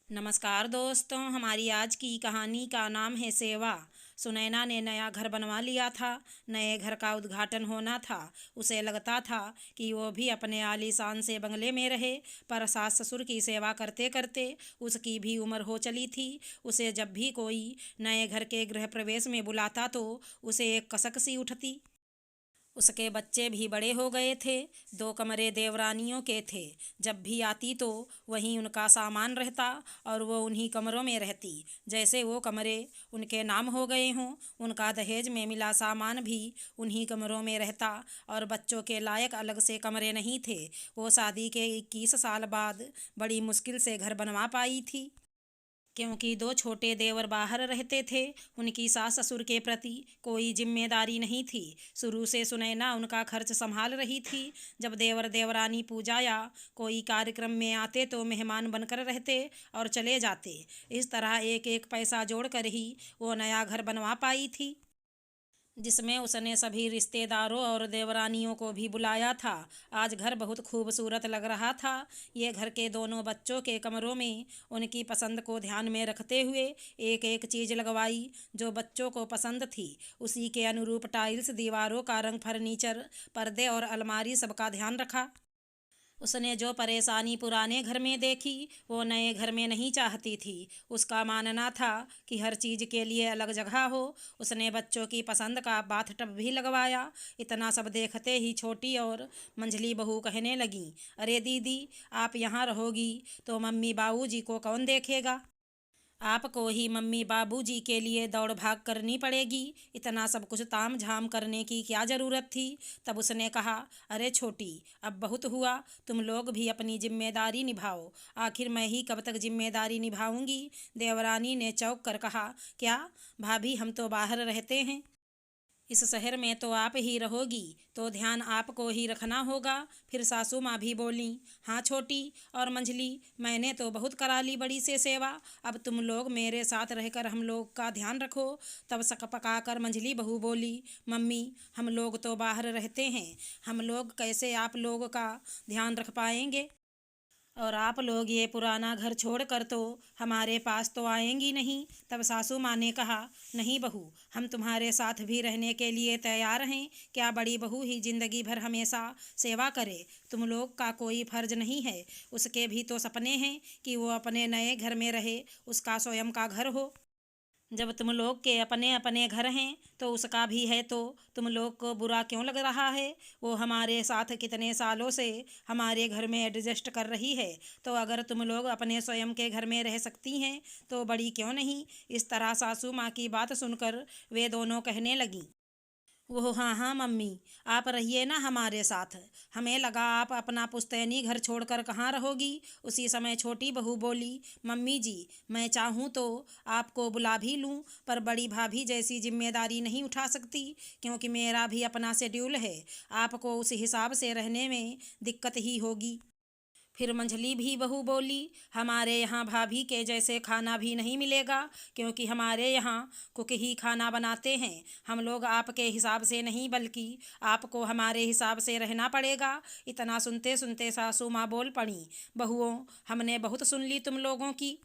नमस्कार दोस्तों, हमारी आज की कहानी का नाम है सेवा। सुनैना ने नया घर बनवा लिया था। नए घर का उद्घाटन होना था। उसे लगता था कि वो भी अपने आलीशान से बंगले में रहे, पर सास ससुर की सेवा करते करते उसकी भी उम्र हो चली थी। उसे जब भी कोई नए घर के गृह प्रवेश में बुलाता तो उसे एक कसक सी उठती। उसके बच्चे भी बड़े हो गए थे। 2 कमरे देवरानियों के थे। जब भी आती तो वहीं उनका सामान रहता और वो उन्हीं कमरों में रहती, जैसे वो कमरे उनके नाम हो गए हों। उनका दहेज में मिला सामान भी उन्हीं कमरों में रहता और बच्चों के लायक अलग से कमरे नहीं थे। वो शादी के 21 साल बाद बड़ी मुश्किल से घर बनवा पाई थी, क्योंकि 2 छोटे देवर बाहर रहते थे। उनकी सास ससुर के प्रति कोई जिम्मेदारी नहीं थी। शुरू से सुनैना उनका खर्च संभाल रही थी। जब देवर देवरानी पूजा या कोई कार्यक्रम में आते तो मेहमान बनकर रहते और चले जाते। इस तरह एक एक पैसा जोड़ कर ही वो नया घर बनवा पाई थी, जिसमें उसने सभी रिश्तेदारों और देवरानियों को भी बुलाया था। आज घर बहुत खूबसूरत लग रहा था। ये घर के दोनों बच्चों के कमरों में उनकी पसंद को ध्यान में रखते हुए एक एक चीज़ लगवाई जो बच्चों को पसंद थी। उसी के अनुरूप टाइल्स, दीवारों का रंग, फर्नीचर, पर्दे और अलमारी सबका ध्यान रखा। उसने जो परेशानी पुराने घर में देखी वो नए घर में नहीं चाहती थी। उसका मानना था कि हर चीज़ के लिए अलग जगह हो। उसने बच्चों की पसंद का बाथ टब भी लगवाया। इतना सब देखते ही छोटी और मंझली बहू कहने लगी, अरे दीदी, आप यहाँ रहोगी तो मम्मी बाबूजी को कौन देखेगा? आपको ही मम्मी बाबूजी के लिए दौड़ भाग करनी पड़ेगी। इतना सब कुछ ताम झाम करने की क्या ज़रूरत थी? तब उसने कहा, अरे छोटी, अब बहुत हुआ। तुम लोग भी अपनी जिम्मेदारी निभाओ। आखिर मैं ही कब तक जिम्मेदारी निभाऊंगी? देवरानी ने चौंक कर कहा, क्या भाभी, हम तो बाहर रहते हैं। इस शहर में तो आप ही रहोगी, तो ध्यान आपको ही रखना होगा। फिर सासू माँ भी बोली, हाँ छोटी और मंझली, मैंने तो बहुत करा ली बड़ी से सेवा। अब तुम लोग मेरे साथ रहकर हम लोग का ध्यान रखो। तब सक पका कर मंझली बहू बोली, मम्मी, हम लोग तो बाहर रहते हैं, हम लोग कैसे आप लोग का ध्यान रख पाएंगे? और आप लोग ये पुराना घर छोड़कर तो हमारे पास तो आएंगी नहीं। तब सासू माँ ने कहा, नहीं बहू, हम तुम्हारे साथ भी रहने के लिए तैयार हैं। क्या बड़ी बहू ही जिंदगी भर हमेशा सेवा करे? तुम लोग का कोई फर्ज नहीं है। उसके भी तो सपने हैं कि वो अपने नए घर में रहे, उसका स्वयं का घर हो। जब तुम लोग के अपने अपने घर हैं तो उसका भी है, तो तुम लोग को बुरा क्यों लग रहा है? वो हमारे साथ कितने सालों से हमारे घर में एडजस्ट कर रही है, तो अगर तुम लोग अपने स्वयं के घर में रह सकती हैं तो बड़ी क्यों नहीं? इस तरह सासू माँ की बात सुनकर वे दोनों कहने लगीं, वो हाँ हाँ मम्मी, आप रहिए ना हमारे साथ। हमें लगा आप अपना पुश्तैनी घर छोड़कर कहाँ रहोगी। उसी समय छोटी बहू बोली, मम्मी जी, मैं चाहूँ तो आपको बुला भी लूँ, पर बड़ी भाभी जैसी जिम्मेदारी नहीं उठा सकती, क्योंकि मेरा भी अपना शेड्यूल है। आपको उस हिसाब से रहने में दिक्कत ही होगी। फिर मंझली भी बहू बोली, हमारे यहाँ भाभी के जैसे खाना भी नहीं मिलेगा, क्योंकि हमारे यहाँ कुक ही खाना बनाते हैं। हम लोग आपके हिसाब से नहीं, बल्कि आपको हमारे हिसाब से रहना पड़ेगा। इतना सुनते सुनते सासू माँ बोल पड़ी, बहुओं, हमने बहुत सुन ली तुम लोगों की।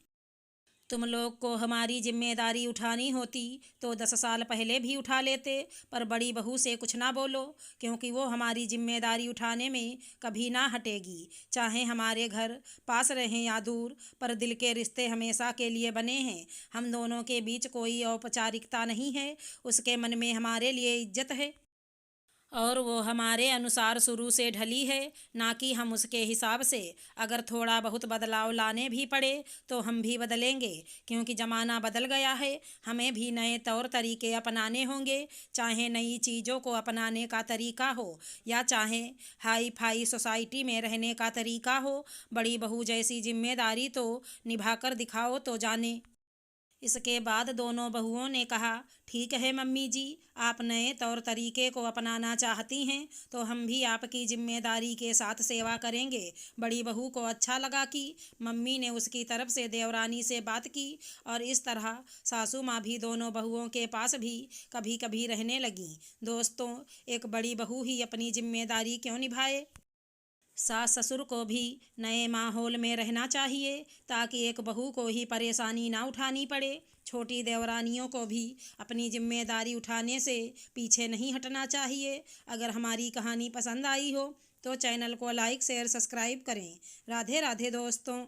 तुम लोग को हमारी जिम्मेदारी उठानी होती तो 10 साल पहले भी उठा लेते, पर बड़ी बहू से कुछ ना बोलो, क्योंकि वो हमारी जिम्मेदारी उठाने में कभी ना हटेगी। चाहे हमारे घर पास रहें या दूर, पर दिल के रिश्ते हमेशा के लिए बने हैं। हम दोनों के बीच कोई औपचारिकता नहीं है। उसके मन में हमारे लिए इज्जत है और वो हमारे अनुसार शुरू से ढली है, ना कि हम उसके हिसाब से। अगर थोड़ा बहुत बदलाव लाने भी पड़े तो हम भी बदलेंगे, क्योंकि ज़माना बदल गया है। हमें भी नए तौर तरीके अपनाने होंगे, चाहे नई चीज़ों को अपनाने का तरीका हो या चाहे हाई फाई सोसाइटी में रहने का तरीका हो। बड़ी बहू जैसी जिम्मेदारी तो निभा कर दिखाओ तो जाने। इसके बाद दोनों बहुओं ने कहा, ठीक है मम्मी जी, आप नए तौर तरीके को अपनाना चाहती हैं तो हम भी आपकी जिम्मेदारी के साथ सेवा करेंगे। बड़ी बहू को अच्छा लगा कि मम्मी ने उसकी तरफ से देवरानी से बात की, और इस तरह सासू माँ भी दोनों बहुओं के पास भी कभी कभी रहने लगी। दोस्तों, एक बड़ी बहू ही अपनी जिम्मेदारी क्यों निभाए? सास ससुर को भी नए माहौल में रहना चाहिए ताकि एक बहू को ही परेशानी ना उठानी पड़े। छोटी देवरानियों को भी अपनी जिम्मेदारी उठाने से पीछे नहीं हटना चाहिए। अगर हमारी कहानी पसंद आई हो तो चैनल को लाइक शेयर सब्सक्राइब करें। राधे राधे दोस्तों।